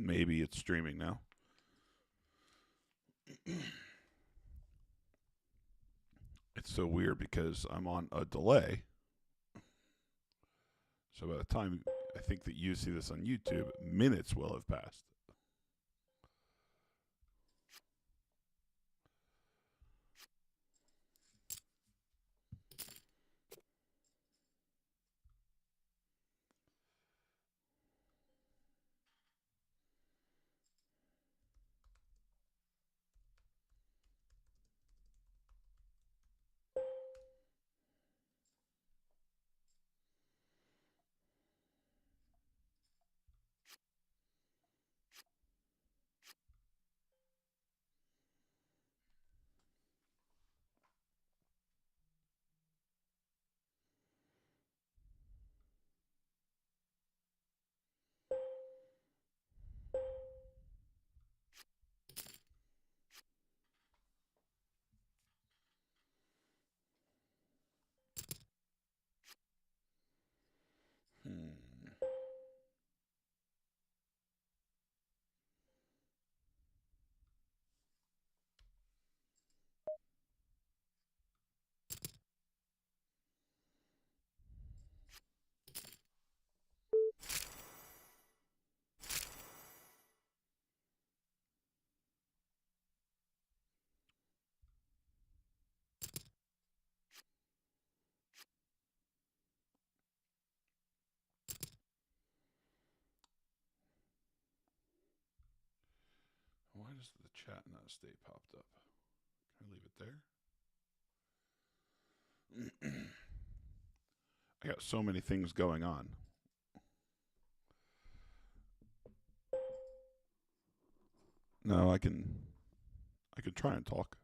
Maybe it's streaming now. It's so weird because I'm on a delay. So by the time I think that you see this on YouTube, minutes will have passed. Hmm. Why does the chat not stay popped up? Can I leave it there? I got so many things going on. No, I can try and talk.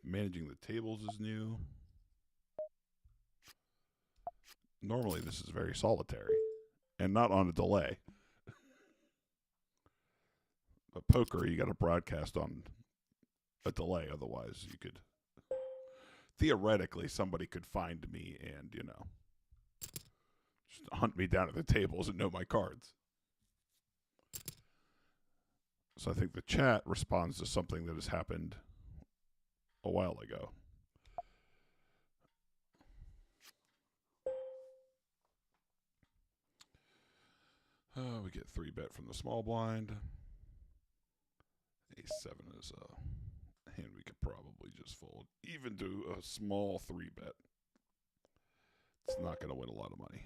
Managing the tables is new. Normally this is very solitary and not on a delay. But poker, you got to broadcast on a delay. Otherwise, you could theoretically somebody could find me and just hunt me down at the tables and know my cards. So I think the chat responds to something that has happened a while ago. We get 3-bet from the small blind. A7 is a hand we could probably just fold. Even to a small 3-bet. It's not going to win a lot of money.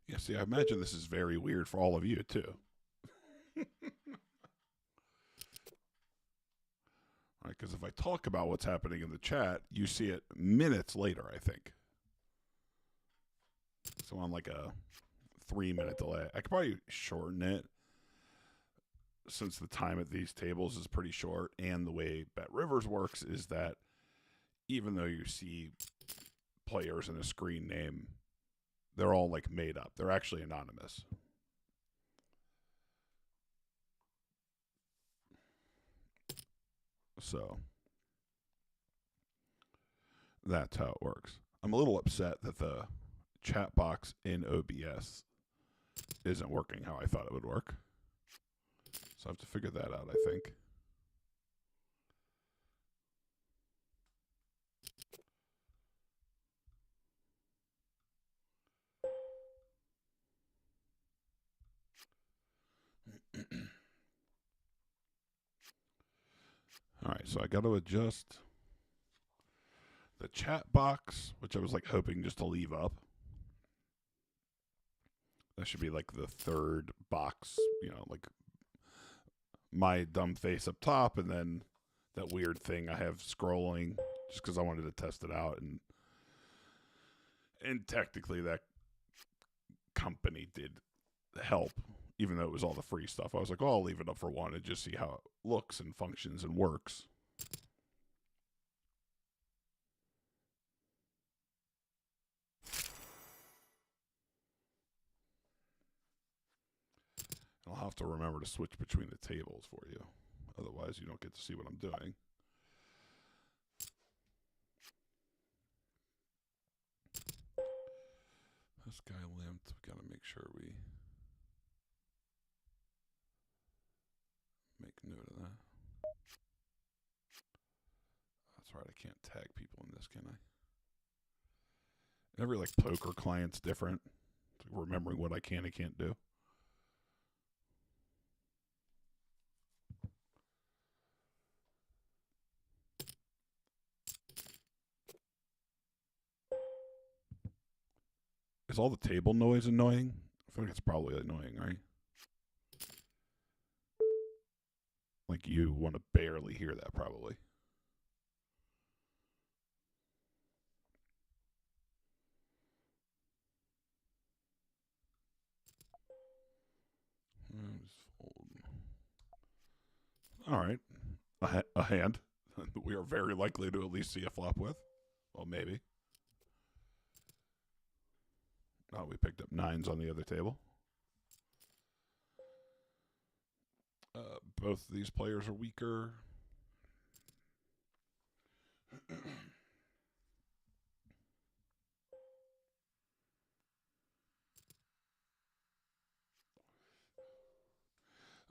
Yeah, see, I imagine this is very weird for all of you, too. Because if I talk about what's happening in the chat, you see it minutes later, I think. So on like a 3-minute delay. I could probably shorten it since the time at these tables is pretty short. And the way Bet Rivers works is that even though you see players in a screen name, they're all like made up. They're actually anonymous. So that's how it works. I'm a little upset that the chat box in OBS isn't working how I thought it would work. So I have to figure that out, I think. All right, so I got to adjust The chat box, which I was like hoping just to leave up. That should be like the third box, like my dumb face up top, and then that weird thing I have scrolling just because I wanted to test it out. And technically that company did help, even though it was all the free stuff. I was like, oh, I'll leave it up for one and just see how it looks and functions and works. I'll have to remember to switch between the tables for you. Otherwise, you don't get to see what I'm doing. This guy limped. We got to make sure we make note of that. That's right. I can't tag people in this, can I? Every like poker client's different. It's like remembering what I can and can't do. Is all the table noise annoying? I feel like it's probably annoying, right? Like you want to barely hear that probably. All right. A hand. We are very likely to at least see a flop with. Well, maybe. Oh, we picked up nines on the other table. Both of these players are weaker.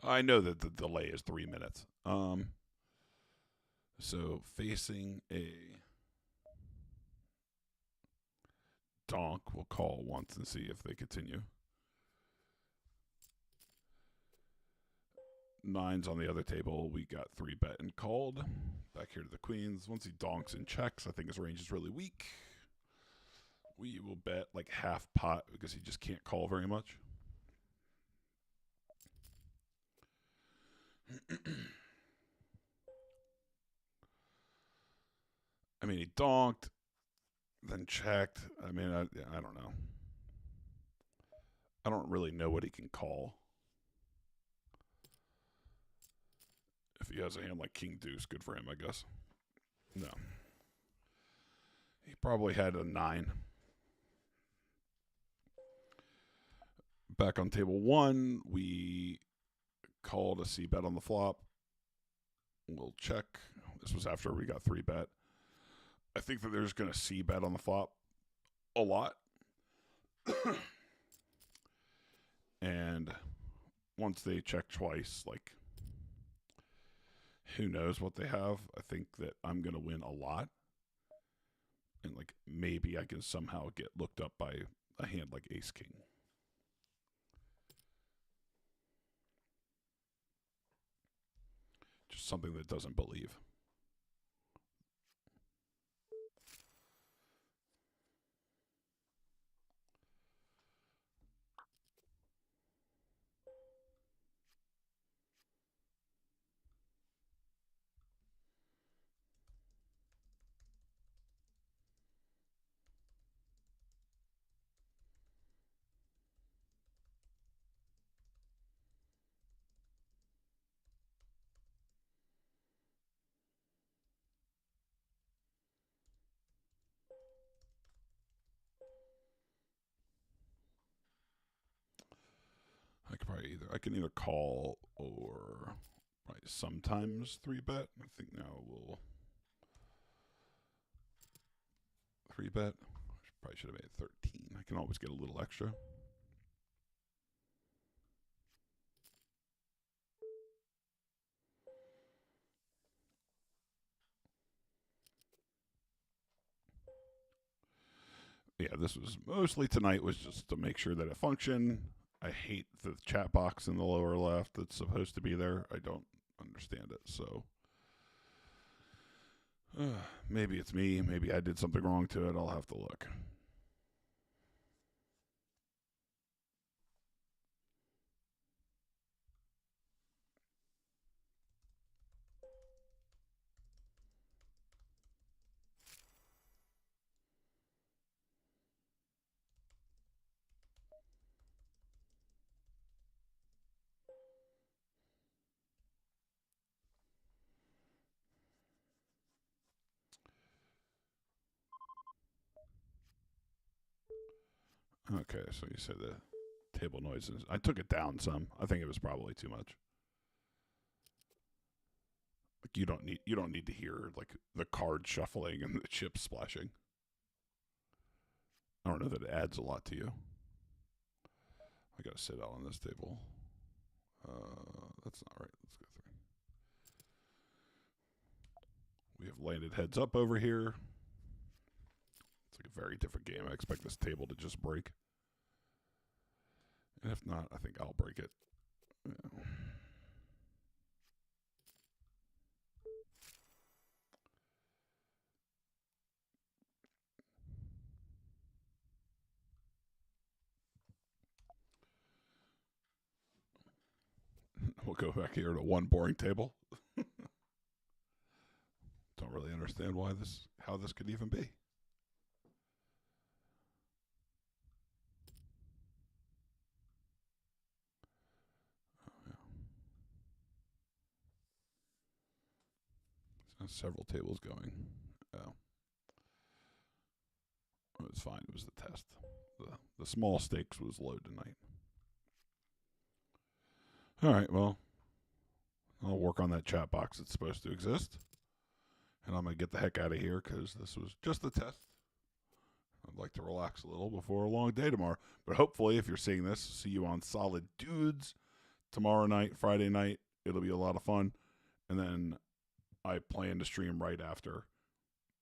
I know that the delay is 3 minutes. So facing a donk, we'll call once and see if they continue. Nines on the other table. We got 3-bet and called. Back here to the queens. Once he donks and checks, I think his range is really weak. We will bet like half pot because he just can't call very much. I mean, he donked, then checked. I mean, I don't know. I don't really know what he can call. If he has a hand like King Deuce, good for him, I guess. No. He probably had a 9. Back on table 1, we called a C-bet on the flop. We'll check. This was after we got 3-bet. I think that they're just going to C-bet on the flop a lot. And once they check twice, like, who knows what they have. I think that I'm going to win a lot. And, like, maybe I can somehow get looked up by a hand like Ace-King. Just something that doesn't believe. I can either call or probably sometimes 3-bet. I think now we'll 3-bet. Probably should have made it 13. I can always get a little extra. Yeah, this was mostly tonight was just to make sure that it functioned. I hate the chat box in the lower left that's supposed to be there. I don't understand it. So Maybe it's me. Maybe I did something wrong to it. I'll have to look. Okay, so you said the table noises. I took it down some. I think it was probably too much. Like you don't need to hear like the card shuffling and the chips splashing. I don't know that it adds a lot to you. I gotta sit out on this table. That's not right. Let's go through. We have landed heads up over here. It's like a very different game. I expect this table to just break. And if not, I think I'll break it. Yeah. We'll go back here to one boring table. Don't really understand how this could even be. Several tables going. Oh. It was fine. It was the test. The small stakes was low tonight. All right, well, I'll work on that chat box that's supposed to exist. And I'm going to get the heck out of here because this was just the test. I'd like to relax a little before a long day tomorrow. But hopefully, if you're seeing this, see you on Solid Dudes tomorrow night, Friday night. It'll be a lot of fun. And then I plan to stream right after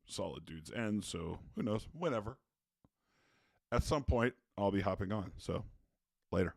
Solid Dudes ends. So who knows? Whenever. At some point, I'll be hopping on. So later.